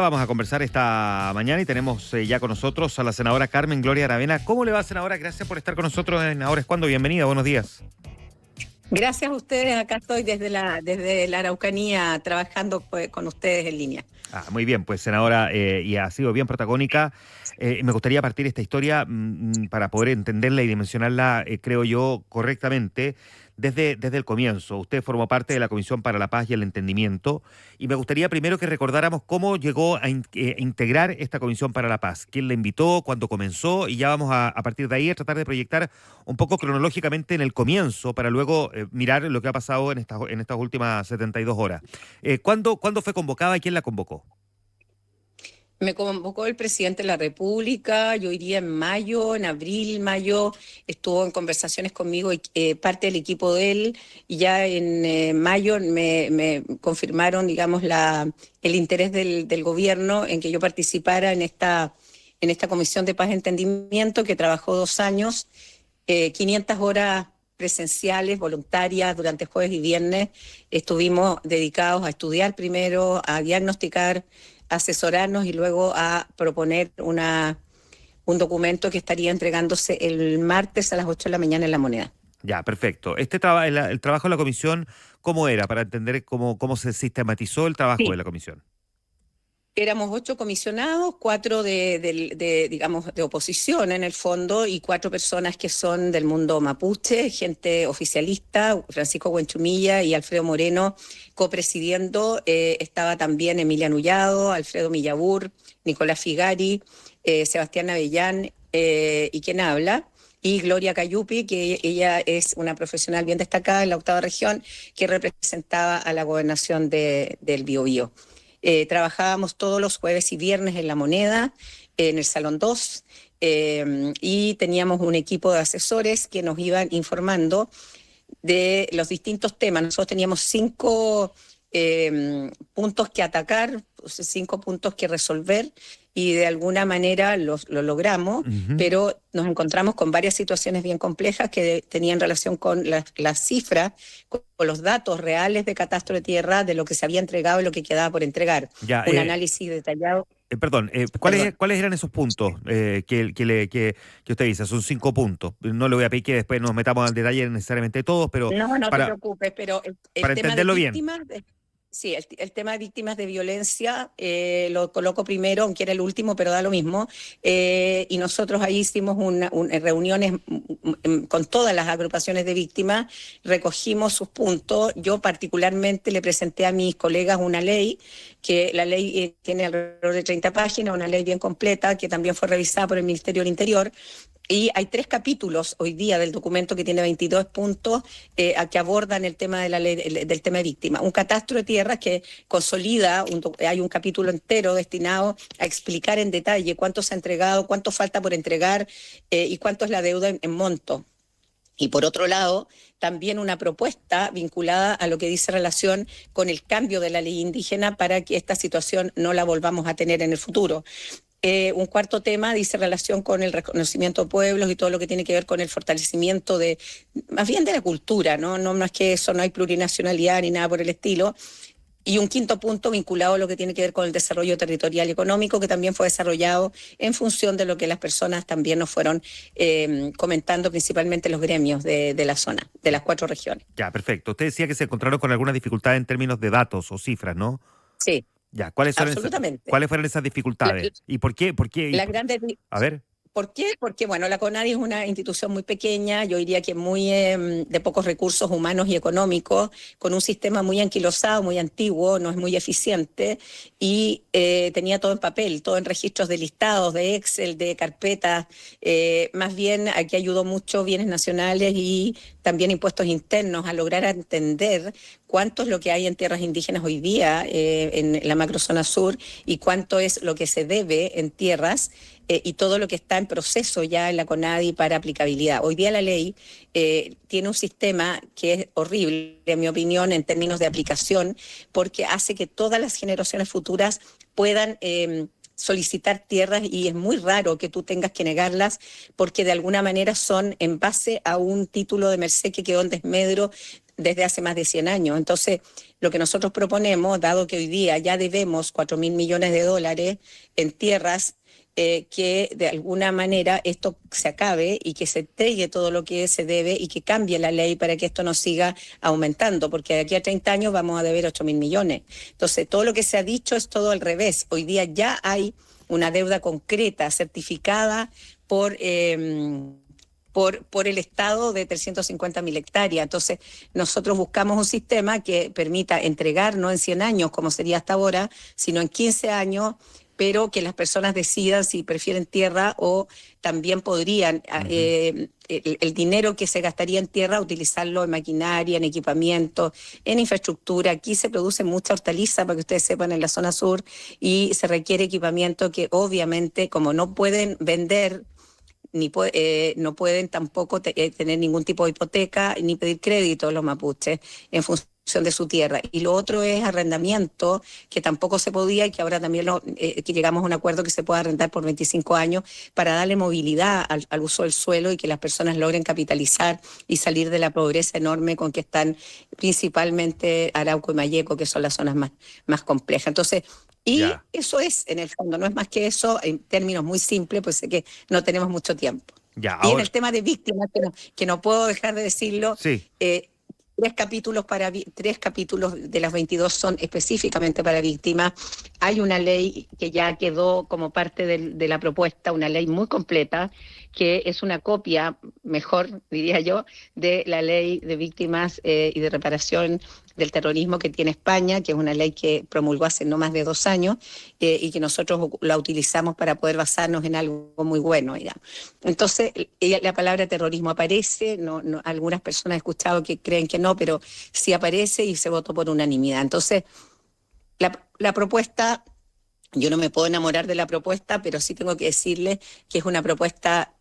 Vamos a conversar esta mañana y tenemos ya con nosotros a la senadora Carmen Gloria Aravena. ¿Cómo le va, senadora? Gracias por estar con nosotros en Ahora es Cuando. Bienvenida, buenos días. Gracias a ustedes, acá estoy desde la Araucanía trabajando con ustedes en línea. Muy bien, pues senadora, y ha sido bien protagónica. Me gustaría partir esta historia para poder entenderla y dimensionarla, creo yo, correctamente, desde el comienzo. Usted formó parte de la Comisión para la Paz y el Entendimiento, y me gustaría primero que recordáramos cómo llegó a integrar esta Comisión para la Paz, quién la invitó, cuándo comenzó, y ya vamos a partir de ahí a tratar de proyectar un poco cronológicamente en el comienzo, para luego mirar lo que ha pasado en estas últimas 72 horas. ¿Cuándo fue convocada y quién la convocó? Me convocó el presidente de la República, yo iría en mayo, en abril, mayo, estuvo en conversaciones conmigo parte del equipo de él, y ya en mayo me confirmaron, digamos, el interés del gobierno en que yo participara en esta Comisión de Paz y Entendimiento, que trabajó 2 años, 500 horas presenciales, voluntarias, durante jueves y viernes. Estuvimos dedicados a estudiar primero, a diagnosticar, asesorarnos y luego a proponer un documento que estaría entregándose el martes a las 8 de la mañana en La Moneda. Ya, perfecto. El trabajo de la comisión, ¿cómo era? Para entender cómo se sistematizó el trabajo de la comisión. Éramos 8 comisionados, 4 digamos, de oposición en el fondo, y 4 personas que son del mundo mapuche, gente oficialista, Francisco Huenchumilla y Alfredo Moreno copresidiendo. Estaba también Emilia Nullado, Alfredo Millabur, Nicolás Figari, Sebastián Avellán y quien habla, y Gloria Cayupi, que ella es una profesional bien destacada en la 8ª región, que representaba a la gobernación del Biobío. Trabajábamos todos los jueves y viernes en La Moneda, en el Salón 2, y teníamos un equipo de asesores que nos iban informando de los distintos temas. Nosotros teníamos 5 puntos que atacar, 5 puntos que resolver, y de alguna manera lo logramos, pero nos encontramos con varias situaciones bien complejas que tenían relación con las cifras, con los datos reales de catastro de tierra, de lo que se había entregado y lo que quedaba por entregar. Ya, un análisis detallado. ¿Cuáles eran esos puntos que usted dice? Son 5 puntos. No le voy a pedir que después nos metamos al detalle necesariamente de todos, pero No te preocupes, pero el para tema entenderlo de bien. víctimas... Sí, el tema de víctimas de violencia lo coloco primero, aunque era el último, pero da lo mismo. Y nosotros ahí hicimos reuniones con todas las agrupaciones de víctimas, recogimos sus puntos. Yo particularmente le presenté a mis colegas una ley, que la ley tiene alrededor de 30 páginas, una ley bien completa, que también fue revisada por el Ministerio del Interior. Y hay 3 capítulos hoy día del documento, que tiene 22 puntos que abordan el tema de la ley, del tema de víctimas. Un catastro de tierras que consolida, hay un capítulo entero destinado a explicar en detalle cuánto se ha entregado, cuánto falta por entregar y cuánto es la deuda en monto. Y por otro lado, también una propuesta vinculada a lo que dice relación con el cambio de la ley indígena para que esta situación no la volvamos a tener en el futuro. Un cuarto tema dice relación con el reconocimiento de pueblos y todo lo que tiene que ver con el fortalecimiento más bien de la cultura, ¿no? No más que eso, no hay plurinacionalidad ni nada por el estilo. Y un quinto punto vinculado a lo que tiene que ver con el desarrollo territorial y económico, que también fue desarrollado en función de lo que las personas también nos fueron comentando, principalmente los gremios de la zona, de las 4 regiones. Ya, perfecto. Usted decía que se encontraron con alguna dificultad en términos de datos o cifras, ¿no? Sí. Ya, Absolutamente. ¿cuáles fueron esas dificultades? ¿Y por qué? A ver. ¿Por qué? Porque, bueno, la CONADI es una institución muy pequeña, yo diría que muy de pocos recursos humanos y económicos, con un sistema muy anquilosado, muy antiguo, no es muy eficiente, y tenía todo en papel, todo en registros de listados, de Excel, de carpetas. Más bien, aquí ayudó mucho bienes nacionales y también impuestos internos a lograr entender cuánto es lo que hay en tierras indígenas hoy día en la macrozona sur, y cuánto es lo que se debe en tierras, y todo lo que está en proceso ya en la CONADI para aplicabilidad. Hoy día la ley tiene un sistema que es horrible, en mi opinión, en términos de aplicación, porque hace que todas las generaciones futuras puedan solicitar tierras, y es muy raro que tú tengas que negarlas, porque de alguna manera son en base a un título de merced que quedó en desmedro desde hace más de 100 años. Entonces, lo que nosotros proponemos, dado que hoy día ya debemos 4.000 millones de dólares en tierras, que de alguna manera esto se acabe y que se entregue todo lo que se debe y que cambie la ley para que esto no siga aumentando, porque de aquí a 30 años vamos a deber 8.000 millones. Entonces, todo lo que se ha dicho es todo al revés. Hoy día ya hay una deuda concreta, certificada por el Estado de 350.000 hectáreas. Entonces, nosotros buscamos un sistema que permita entregar, no en 100 años, como sería hasta ahora, sino en 15 años, pero que las personas decidan si prefieren tierra o también podrían el dinero que se gastaría en tierra utilizarlo en maquinaria, en equipamiento, en infraestructura. Aquí se produce mucha hortaliza, para que ustedes sepan, en la zona sur, y se requiere equipamiento que obviamente, como no pueden vender, no pueden tampoco tener ningún tipo de hipoteca ni pedir crédito los mapuches en función de su tierra. Y lo otro es arrendamiento, que tampoco se podía y que ahora también que llegamos a un acuerdo que se pueda arrendar por 25 años para darle movilidad al uso del suelo y que las personas logren capitalizar y salir de la pobreza enorme con que están principalmente Arauco y Malleco, que son las zonas más complejas. Entonces, eso es, en el fondo, no es más que eso, en términos muy simples, pues sé que no tenemos mucho tiempo. Ya, Y en ahora, el tema de víctimas, que no puedo dejar de decirlo, sí. tres capítulos de las 22 son específicamente para víctimas. Hay una ley que ya quedó como parte de la propuesta, una ley muy completa, que es una copia, mejor diría yo, de la ley de víctimas y de reparación del terrorismo que tiene España, que es una ley que promulgó hace no más de 2 años y que nosotros la utilizamos para poder basarnos en algo muy bueno, digamos. Entonces, la palabra terrorismo aparece, algunas personas he escuchado que creen que no, pero sí aparece y se votó por unanimidad. Entonces, la propuesta, yo no me puedo enamorar de la propuesta, pero sí tengo que decirle que es una propuesta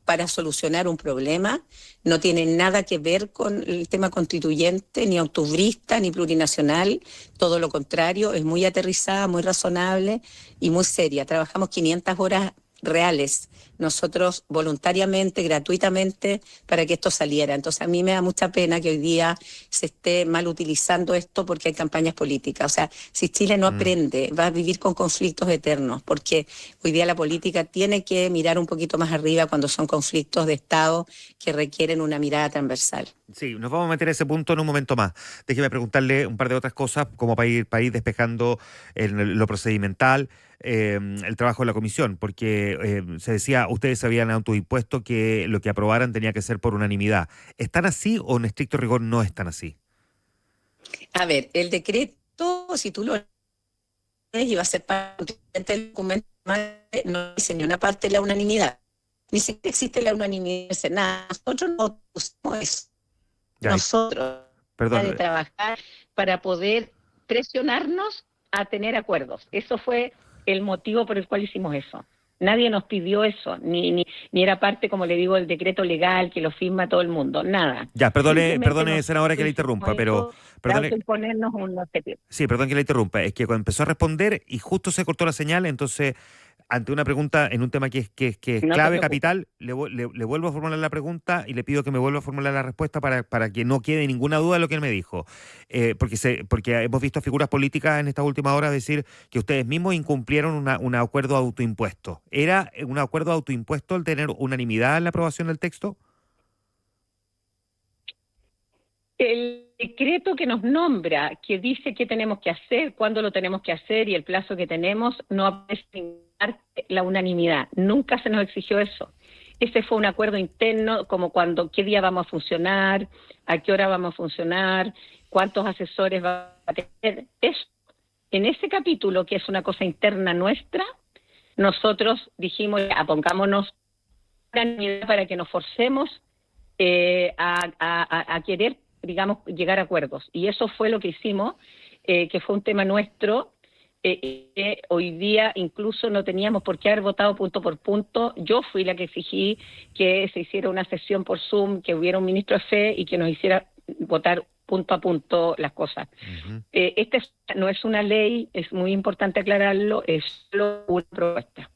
para solucionar un problema, no tiene nada que ver con el tema constituyente, ni octubrista, ni plurinacional, todo lo contrario, es muy aterrizada, muy razonable y muy seria. Trabajamos 500 horas reales, nosotros voluntariamente, gratuitamente, para que esto saliera. Entonces a mí me da mucha pena que hoy día se esté mal utilizando esto porque hay campañas políticas. O sea, si Chile no aprende, va a vivir con conflictos eternos, porque hoy día la política tiene que mirar un poquito más arriba cuando son conflictos de Estado que requieren una mirada transversal. Sí, nos vamos a meter a ese punto en un momento más. Déjeme preguntarle un par de otras cosas, como para ir despejando lo procedimental, el trabajo de la comisión, porque se decía, ustedes se habían autoimpuesto que lo que aprobaran tenía que ser por unanimidad. ¿Están así o en estricto rigor no están así? A ver, el decreto, si tú lo lees, iba a ser parte del documento, no dice ni una parte de la unanimidad. Ni siquiera existe la unanimidad del Senado. Nosotros no usamos eso. Ya, Nosotros de perdón. trabajar para poder presionarnos a tener acuerdos. Eso fue el motivo por el cual hicimos eso. Nadie nos pidió eso, ni era parte, como le digo, del decreto legal que lo firma todo el mundo, nada. Ya, Simplemente perdone, senadora, que la interrumpa, pero para perdone. autoimponernos un objetivo. Sí, perdón que la interrumpa. Es que cuando empezó a responder y justo se cortó la señal, entonces, ante una pregunta en un tema que es No te clave, preocupes. capital, le vuelvo a formular la pregunta y le pido que me vuelva a formular la respuesta para que no quede ninguna duda de lo que él me dijo. Porque hemos visto figuras políticas en estas últimas horas decir que ustedes mismos incumplieron un acuerdo autoimpuesto. ¿Era un acuerdo autoimpuesto el tener unanimidad en la aprobación del texto? El decreto que nos nombra, que dice qué tenemos que hacer, cuándo lo tenemos que hacer y el plazo que tenemos, no aparece en la unanimidad. Nunca se nos exigió eso. Ese fue un acuerdo interno, como qué día vamos a funcionar, a qué hora vamos a funcionar, cuántos asesores va a tener. Eso, en ese capítulo, que es una cosa interna nuestra, nosotros dijimos, pongámonos unanimidad para que nos forcemos a querer, digamos, llegar a acuerdos. Y eso fue lo que hicimos, que fue un tema nuestro. Hoy día incluso no teníamos por qué haber votado punto por punto. Yo fui la que exigí que se hiciera una sesión por Zoom, que hubiera un ministro de fe y que nos hiciera votar punto a punto las cosas. Esta no es una ley, es muy importante aclararlo, es solo una propuesta.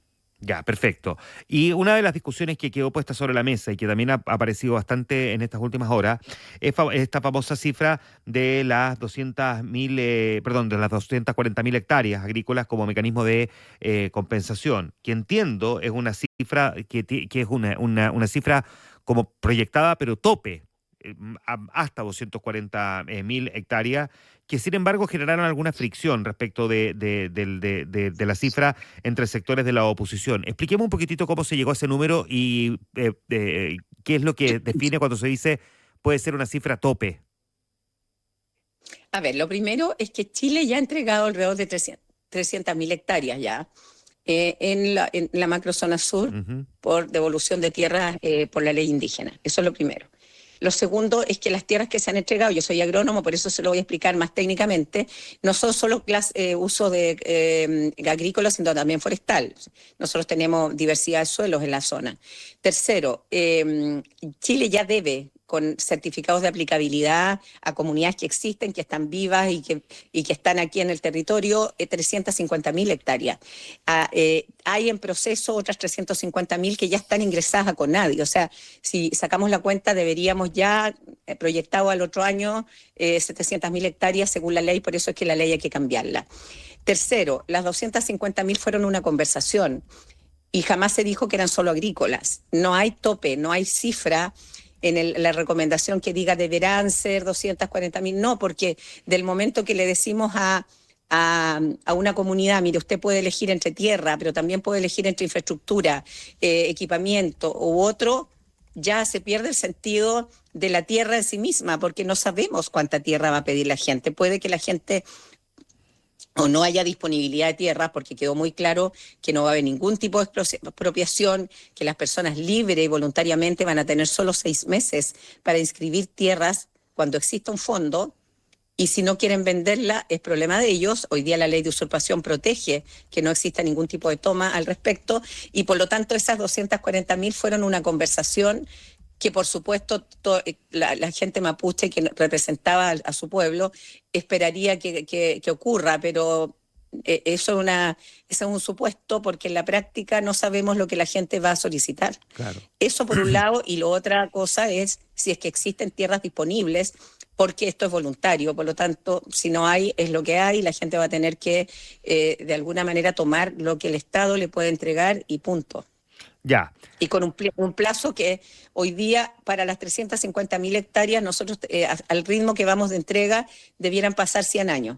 Ya, perfecto. Y una de las discusiones que quedó puesta sobre la mesa y que también ha aparecido bastante en estas últimas horas es esta famosa cifra de las 200.000, perdón, de las 240.000 hectáreas agrícolas como mecanismo de compensación, que entiendo es una cifra que es una cifra como proyectada, pero tope. Hasta 240.000 hectáreas, que sin embargo generaron alguna fricción respecto de la cifra entre sectores de la oposición. Expliquemos un poquitito cómo se llegó a ese número y qué es lo que define cuando se dice puede ser una cifra tope. A ver, lo primero es que Chile ya ha entregado alrededor de 300.000 hectáreas ya en la macrozona sur Ujú. por devolución de tierras por la ley indígena. Eso es lo primero. Lo segundo es que las tierras que se han entregado, yo soy agrónomo, por eso se lo voy a explicar más técnicamente, no son solo uso de agrícola, sino también forestal. Nosotros tenemos diversidad de suelos en la zona. Tercero, Chile ya debe con certificados de aplicabilidad a comunidades que existen, que están vivas y que están aquí en el territorio, 350.000 hectáreas. Hay en proceso otras 350.000 que ya están ingresadas a CONADI. O sea, si sacamos la cuenta, deberíamos ya, proyectado al otro año, 700.000 hectáreas según la ley, por eso es que la ley hay que cambiarla. Tercero, las 250.000 fueron una conversación y jamás se dijo que eran solo agrícolas. No hay tope, no hay cifra en la recomendación que diga deberán ser 240.000. No, porque del momento que le decimos a una comunidad, mire, usted puede elegir entre tierra, pero también puede elegir entre infraestructura, equipamiento u otro, ya se pierde el sentido de la tierra en sí misma, porque no sabemos cuánta tierra va a pedir la gente. Puede que la gente o no haya disponibilidad de tierra, porque quedó muy claro que no va a haber ningún tipo de expropiación, que las personas libre y voluntariamente van a tener solo 6 meses para inscribir tierras cuando exista un fondo, y si no quieren venderla es problema de ellos. Hoy día la ley de usurpación protege que no exista ningún tipo de toma al respecto, y por lo tanto esas 240.000 fueron una conversación que por supuesto la gente mapuche que representaba a su pueblo esperaría que ocurra, pero eso es un supuesto, porque en la práctica no sabemos lo que la gente va a solicitar. Claro. Eso por un lado, y la otra cosa es si es que existen tierras disponibles, porque esto es voluntario, por lo tanto, si no hay, es lo que hay, la gente va a tener que de alguna manera tomar lo que el Estado le puede entregar y punto. Ya. Y con un plazo que hoy día para las 350.000 hectáreas, nosotros al ritmo que vamos de entrega debieran pasar 100 años.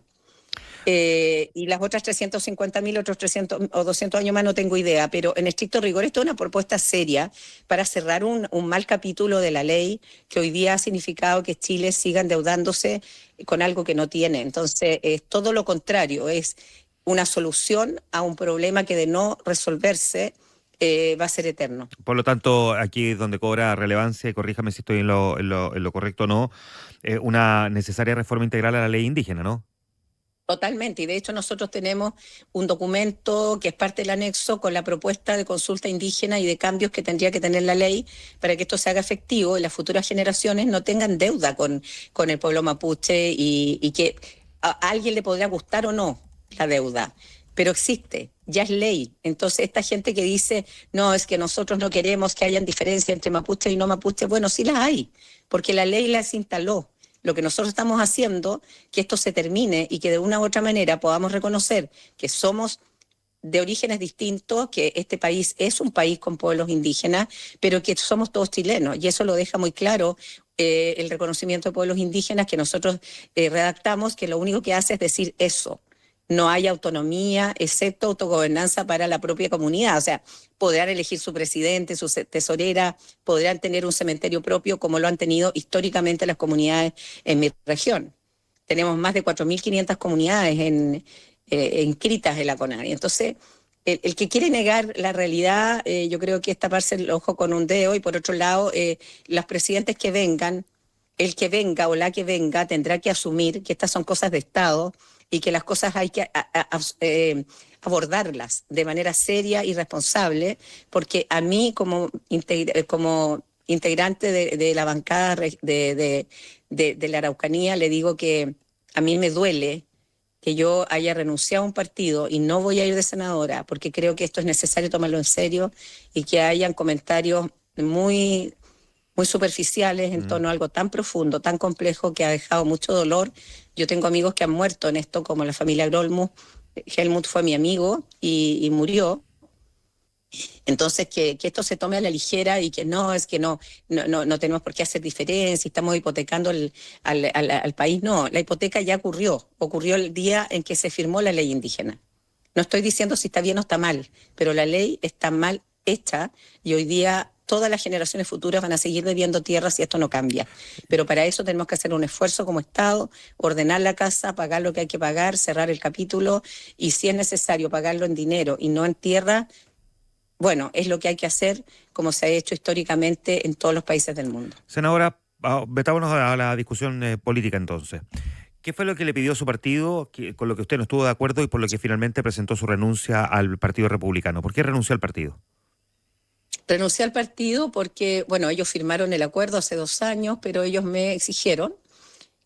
Y las otras 350.000, otros 300 o 200 años más, no tengo idea, pero en estricto rigor esto es una propuesta seria para cerrar un mal capítulo de la ley que hoy día ha significado que Chile siga endeudándose con algo que no tiene. Entonces, es todo lo contrario, es una solución a un problema que de no resolverse va a ser eterno. Por lo tanto, aquí es donde cobra relevancia, y corríjame si estoy en lo correcto o no, una necesaria reforma integral a la ley indígena, ¿no? Totalmente, y de hecho nosotros tenemos un documento que es parte del anexo con la propuesta de consulta indígena y de cambios que tendría que tener la ley para que esto se haga efectivo y las futuras generaciones no tengan deuda con el pueblo mapuche, y que a alguien le podrá gustar o no la deuda, pero existe, ya es ley. Entonces esta gente que dice, no, es que nosotros no queremos que hayan diferencia entre mapuche y no mapuche, bueno, sí las hay, porque la ley las instaló. Lo que nosotros estamos haciendo, que esto se termine y que de una u otra manera podamos reconocer que somos de orígenes distintos, que este país es un país con pueblos indígenas, pero que somos todos chilenos, y eso lo deja muy claro el reconocimiento de pueblos indígenas que nosotros redactamos, que lo único que hace es decir eso. No hay autonomía, excepto autogobernanza para la propia comunidad. O sea, podrán elegir su presidente, su tesorera, podrán tener un cementerio propio, como lo han tenido históricamente las comunidades en mi región. Tenemos más de 4.500 comunidades inscritas en la CONADI. Entonces, el que quiere negar la realidad, yo creo que es taparse el ojo con un dedo. Y por otro lado, los presidentes que vengan, el que venga o la que venga, tendrá que asumir que estas son cosas de Estado y que las cosas hay que abordarlas de manera seria y responsable, porque a mí como integrante de la bancada de la Araucanía le digo que a mí me duele que yo haya renunciado a un partido y no voy a ir de senadora, porque creo que esto es necesario tomarlo en serio y que hayan comentarios muy, muy superficiales en torno a algo tan profundo, tan complejo, que ha dejado mucho dolor. Yo tengo amigos que han muerto en esto, como la familia Grolmus. Helmut fue mi amigo y murió. Entonces, que esto se tome a la ligera y que no, es que no tenemos por qué hacer diferencia, estamos hipotecando al país. No, la hipoteca ya ocurrió el día en que se firmó la ley indígena. No estoy diciendo si está bien o está mal, pero la ley está mal hecha y hoy día todas las generaciones futuras van a seguir debiendo tierras si esto no cambia. Pero para eso tenemos que hacer un esfuerzo como Estado, ordenar la casa, pagar lo que hay que pagar, cerrar el capítulo, y si es necesario pagarlo en dinero y no en tierra, bueno, es lo que hay que hacer, como se ha hecho históricamente en todos los países del mundo. Senadora, metámonos a la discusión política entonces. ¿Qué fue lo que le pidió su partido, con lo que usted no estuvo de acuerdo y por lo que finalmente presentó su renuncia al Partido Republicano? ¿Por qué renunció al partido? Renuncié al partido porque, bueno, ellos firmaron el acuerdo hace 2 años, pero ellos me exigieron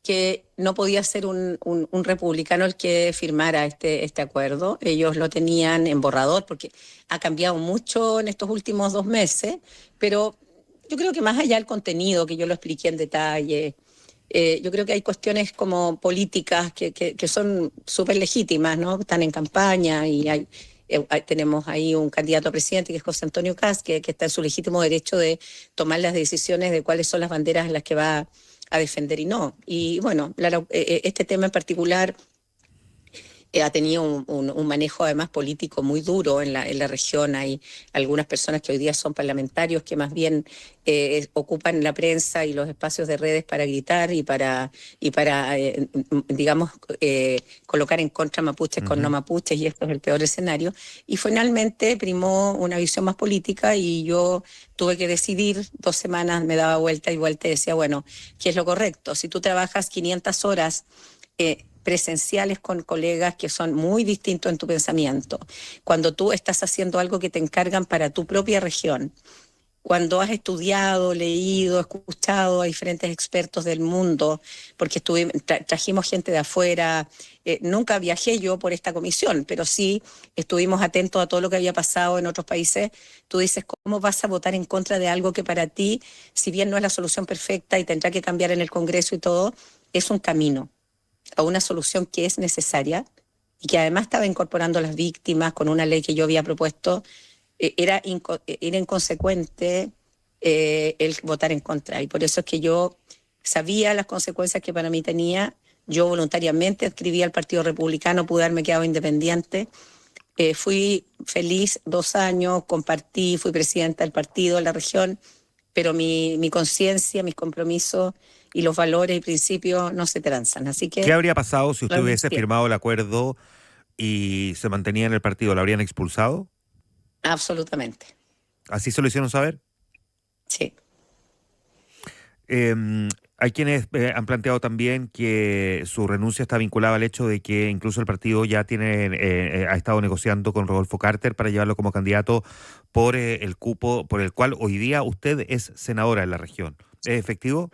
que no podía ser un republicano el que firmara este acuerdo. Ellos lo tenían en borrador porque ha cambiado mucho en estos últimos 2 meses, pero yo creo que más allá del contenido, que yo lo expliqué en detalle, yo creo que hay cuestiones como políticas que son súper legítimas, ¿no? Están en campaña y tenemos ahí un candidato a presidente que es José Antonio Kast, que está en su legítimo derecho de tomar las decisiones de cuáles son las banderas en las que va a defender y no. Y bueno, este tema en particular ha tenido un manejo además político muy duro en la región. Hay algunas personas que hoy día son parlamentarios que más bien ocupan la prensa y los espacios de redes para gritar y para digamos, colocar en contra mapuches con no mapuches, y esto es el peor escenario. Y finalmente primó una visión más política y yo tuve que decidir. 2 semanas me daba vuelta y vuelta y decía, bueno, ¿qué es lo correcto? Si tú trabajas 500 horas presenciales con colegas que son muy distintos en tu pensamiento, cuando tú estás haciendo algo que te encargan para tu propia región, cuando has estudiado, leído, escuchado a diferentes expertos del mundo, porque trajimos gente de afuera, nunca viajé yo por esta comisión, pero sí estuvimos atentos a todo lo que había pasado en otros países. Tú dices, ¿cómo vas a votar en contra de algo que para ti, si bien no es la solución perfecta y tendrá que cambiar en el Congreso y todo, es un camino a una solución que es necesaria y que además estaba incorporando a las víctimas con una ley que yo había propuesto? Era inconsecuente el votar en contra, y por eso es que yo sabía las consecuencias que para mí tenía. Yo voluntariamente adscribí al Partido Republicano, pude haberme quedado independiente. Fui feliz 2 años, compartí, fui presidenta del partido en la región, pero mi conciencia, mis compromisos y los valores y principios no se transan. Así ¿Qué que habría pasado si usted hubiese renuncié. firmado el acuerdo y se mantenía en el partido? ¿La habrían expulsado? Absolutamente, ¿Así se lo hicieron saber? sí. Eh, Hay quienes han planteado también que su renuncia está vinculada al hecho de que incluso el partido ya ha estado negociando con Rodolfo Carter para llevarlo como candidato por el cupo por el cual hoy día usted es senadora en la región. ¿Es efectivo?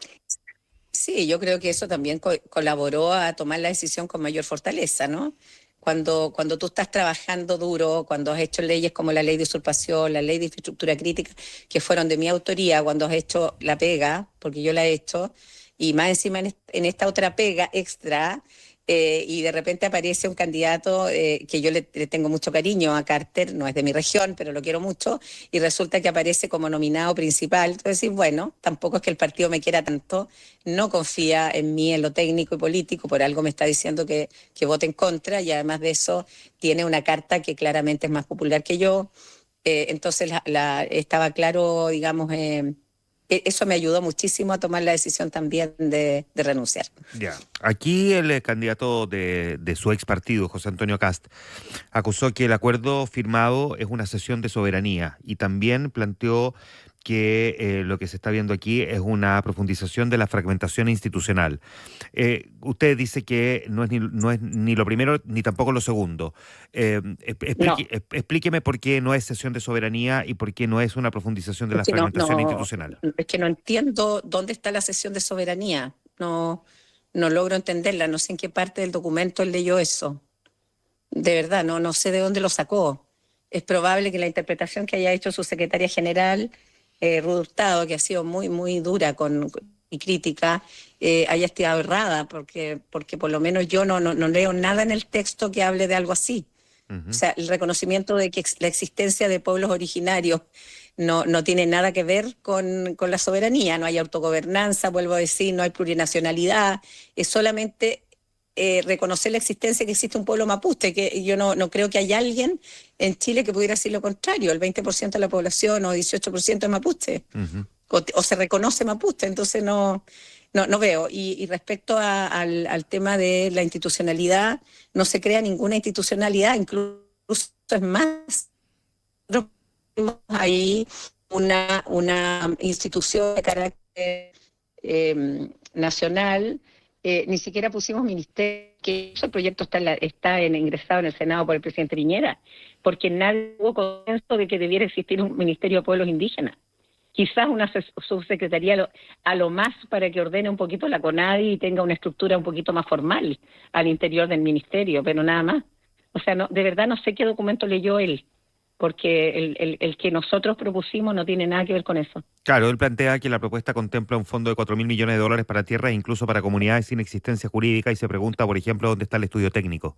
Sí, yo creo que eso también colaboró a tomar la decisión con mayor fortaleza, ¿no? Cuando tú estás trabajando duro, cuando has hecho leyes como la ley de usurpación, la ley de infraestructura crítica, que fueron de mi autoría, cuando has hecho la pega, porque yo la he hecho, y más encima en esta otra pega extra, y de repente aparece un candidato que yo le tengo mucho cariño a Carter, no es de mi región, pero lo quiero mucho, y resulta que aparece como nominado principal. Entonces, bueno, tampoco es que el partido me quiera tanto, no confía en mí en lo técnico y político, por algo me está diciendo que vote en contra, y además de eso tiene una carta que claramente es más popular que yo. Entonces estaba claro, digamos, eso me ayudó muchísimo a tomar la decisión también de renunciar. Ya. Aquí el candidato de su ex partido, José Antonio Kast, acusó que el acuerdo firmado es una cesión de soberanía y también planteó que lo que se está viendo aquí es una profundización de la fragmentación institucional. Usted dice que no es ni lo primero ni tampoco lo segundo. No, Explíqueme por qué no es cesión de soberanía y por qué no es una profundización de es la que fragmentación institucional. es que no entiendo dónde está la cesión de soberanía. No logro entenderla. No sé en qué parte del documento él leyó eso. de verdad, no sé de dónde lo sacó. Es probable que la interpretación que haya hecho su secretaria general, Ruth Hurtado, que ha sido muy dura y crítica, haya estado errada, porque por lo menos yo no leo nada en el texto que hable de algo así. O Ujú. sea, el reconocimiento de que la existencia de pueblos originarios no tiene nada que ver con la soberanía, no hay autogobernanza, vuelvo a decir, no hay plurinacionalidad, es solamente reconocer la existencia que existe un pueblo mapuche, que yo no creo que haya alguien en Chile que pudiera decir lo contrario, el 20% de la población o 18% es mapuche, Ujú. o se reconoce mapuche, entonces no veo. Y respecto al tema de la institucionalidad, no se crea ninguna institucionalidad, incluso es más, nosotros tenemos ahí una institución de carácter nacional, ni siquiera pusimos ministerio, que el proyecto ingresado en el Senado por el presidente Piñera, porque nadie hubo consenso de que debiera existir un Ministerio de Pueblos Indígenas. Quizás una subsecretaría a lo más para que ordene un poquito la CONADI y tenga una estructura un poquito más formal al interior del ministerio, pero nada más. O sea, de verdad no sé qué documento leyó él, porque el que nosotros propusimos no tiene nada que ver con eso. Claro, él plantea que la propuesta contempla un fondo de 4.000 millones de dólares para tierras, incluso para comunidades sin existencia jurídica, y se pregunta, por ejemplo, dónde está el estudio técnico.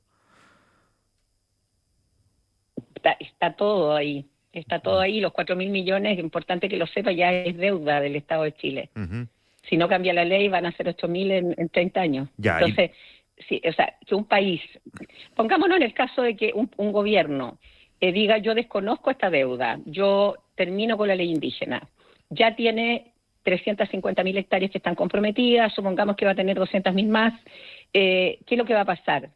Está todo ahí, los 4.000 millones, es importante que lo sepa, ya es deuda del Estado de Chile. Ujú. Si no cambia la ley, van a ser 8.000 en 30 años. Ya, Entonces, sí, o sea, que un país, pongámonos en el caso de que un gobierno diga, yo desconozco esta deuda, yo termino con la ley indígena, ya tiene 350.000 hectáreas que están comprometidas, supongamos que va a tener 200.000 más, ¿qué es lo que va a pasar?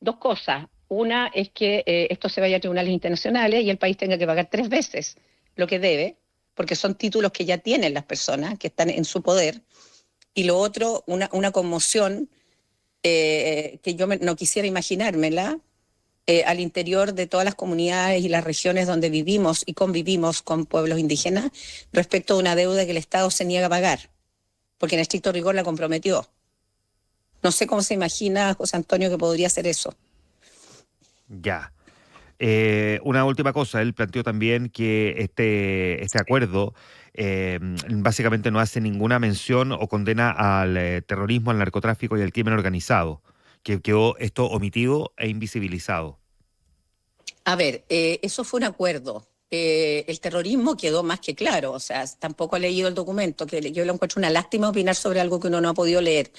Dos cosas. Una es que esto se vaya a tribunales internacionales y el país tenga que pagar 3 veces lo que debe, porque son títulos que ya tienen las personas, que están en su poder. Y lo otro, una conmoción que yo no quisiera imaginármela, al interior de todas las comunidades y las regiones donde vivimos y convivimos con pueblos indígenas respecto a una deuda que el Estado se niega a pagar, porque en estricto rigor la comprometió. No sé cómo se imagina José Antonio que podría hacer eso. ya. Una última cosa, él planteó también que este acuerdo básicamente no hace ninguna mención o condena al terrorismo, al narcotráfico y al crimen organizado, que quedó esto omitido e invisibilizado. A ver, eso fue un acuerdo. El terrorismo quedó más que claro, o sea, tampoco he leído el documento, que yo lo encuentro una lástima opinar sobre algo que uno no ha podido leer.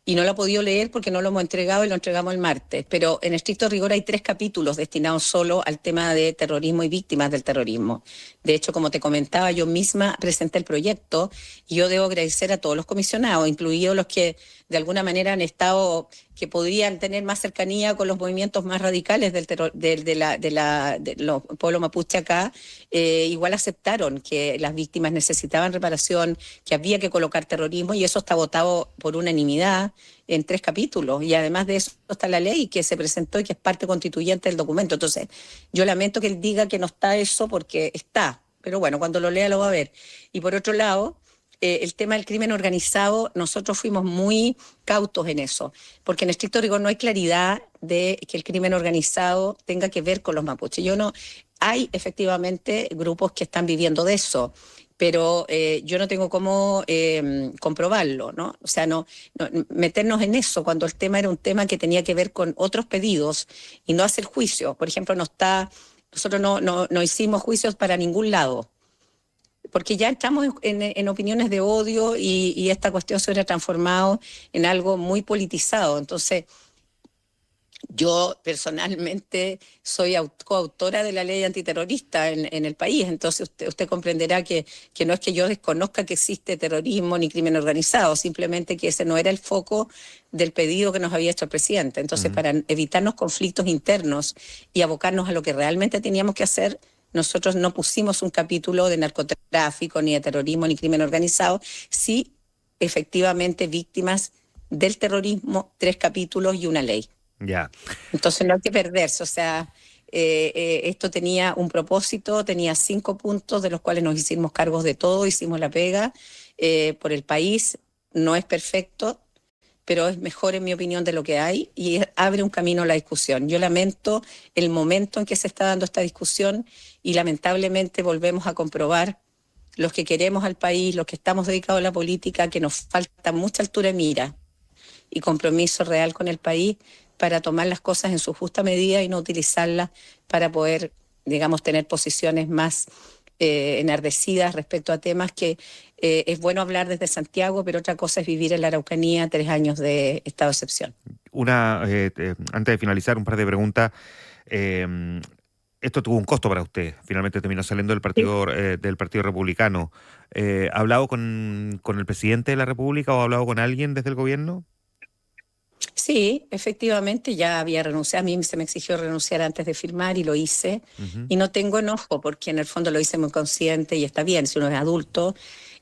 Y no lo ha podido leer porque no lo hemos entregado y lo entregamos el martes. Pero en estricto rigor hay 3 capítulos destinados solo al tema de terrorismo y víctimas del terrorismo. De hecho, como te comentaba, yo misma presenté el proyecto y yo debo agradecer a todos los comisionados, incluidos los que de alguna manera han estado, que podrían tener más cercanía con los movimientos más radicales de los pueblos mapuche acá, igual aceptaron que las víctimas necesitaban reparación, que había que colocar terrorismo, y eso está votado por unanimidad en 3 capítulos. Y además de eso está la ley que se presentó y que es parte constituyente del documento. Entonces, yo lamento que él diga que no está eso porque está. Pero bueno, cuando lo lea lo va a ver. Y por otro lado, el tema del crimen organizado, nosotros fuimos muy cautos en eso, porque en estricto rigor no hay claridad de que el crimen organizado tenga que ver con los mapuches. Hay efectivamente grupos que están viviendo de eso, pero yo no tengo cómo comprobarlo, ¿no? O sea, meternos en eso cuando el tema era un tema que tenía que ver con otros pedidos y no hacer juicio. Por ejemplo, nosotros no hicimos juicios para ningún lado, porque ya estamos en opiniones de odio y esta cuestión se hubiera transformado en algo muy politizado. Entonces, yo personalmente soy coautora de la ley antiterrorista en el país, entonces usted comprenderá que no es que yo desconozca que existe terrorismo ni crimen organizado, simplemente que ese no era el foco del pedido que nos había hecho el presidente. Entonces, Ujú. para evitarnos conflictos internos y abocarnos a lo que realmente teníamos que hacer, nosotros no pusimos un capítulo de narcotráfico, ni de terrorismo, ni crimen organizado, sí, efectivamente, víctimas del terrorismo, 3 capítulos y una ley. Ya. Entonces no hay que perderse, o sea, esto tenía un propósito, tenía 5 puntos de los cuales nos hicimos cargos de todo, hicimos la pega por el país, no es perfecto, pero es mejor en mi opinión de lo que hay y abre un camino a la discusión. Yo lamento el momento en que se está dando esta discusión y lamentablemente volvemos a comprobar los que queremos al país, los que estamos dedicados a la política, que nos falta mucha altura de mira y compromiso real con el país para tomar las cosas en su justa medida y no utilizarlas para poder, digamos, tener posiciones más enardecidas respecto a temas que es bueno hablar desde Santiago, pero otra cosa es vivir en la Araucanía 3 años de estado de excepción. Antes de finalizar, un par de preguntas. Esto tuvo un costo para usted. Finalmente terminó saliendo del Partido Republicano. ¿Ha hablado con el presidente de la República o ha hablado con alguien desde el gobierno? Sí, efectivamente, ya había renunciado. A mí se me exigió renunciar antes de firmar y lo hice. Ujú. Y no tengo enojo porque en el fondo lo hice muy consciente y está bien, si uno es adulto.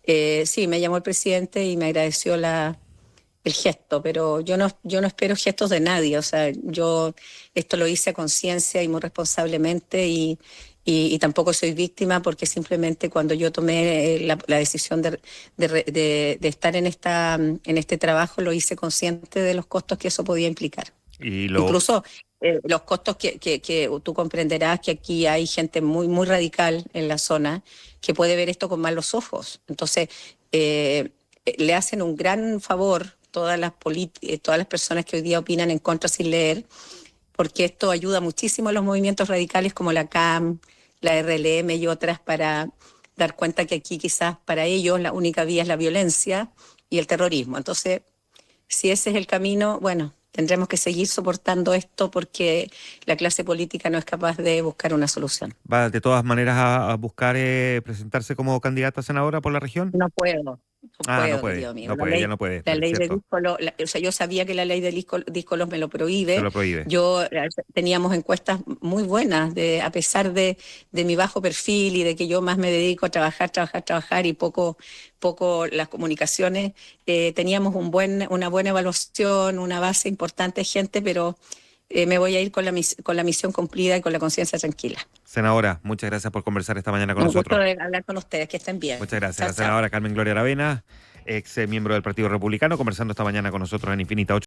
Sí, me llamó el presidente y me agradeció el gesto, pero yo no espero gestos de nadie. O sea, yo esto lo hice a conciencia y muy responsablemente y tampoco soy víctima porque simplemente cuando yo tomé la decisión de estar en este trabajo lo hice consciente de los costos que eso podía implicar. Y Incluso los costos que tú comprenderás que aquí hay gente muy, muy radical en la zona que puede ver esto con malos ojos. Entonces, le hacen un gran favor todas las personas que hoy día opinan en contra sin leer, porque esto ayuda muchísimo a los movimientos radicales como la CAM, la RLM y otras para dar cuenta que aquí quizás para ellos la única vía es la violencia y el terrorismo. Entonces, si ese es el camino, bueno, tendremos que seguir soportando esto porque la clase política no es capaz de buscar una solución. ¿va de todas maneras a buscar presentarse como candidata a senadora por la región? No puedo, no Ah, no puedo, puede, querido amigo. no puede, ya no puede, La ley de ¿cierto? Díscolo, o sea, yo sabía que la ley de Díscolos me lo Se prohíbe. lo prohíbe. Teníamos encuestas muy buenas, a pesar de mi bajo perfil y de que yo más me dedico a trabajar y poco las comunicaciones, teníamos una buena evaluación, una base importante de gente, pero me voy a ir con con la misión cumplida y con la conciencia tranquila. Senadora, muchas gracias por conversar esta mañana con Un gusto nosotros. de hablar con ustedes, que estén bien. Muchas gracias. Chao, La chao. senadora Carmen Gloria Aravena, ex miembro del Partido Republicano, conversando esta mañana con nosotros en Infinita 8.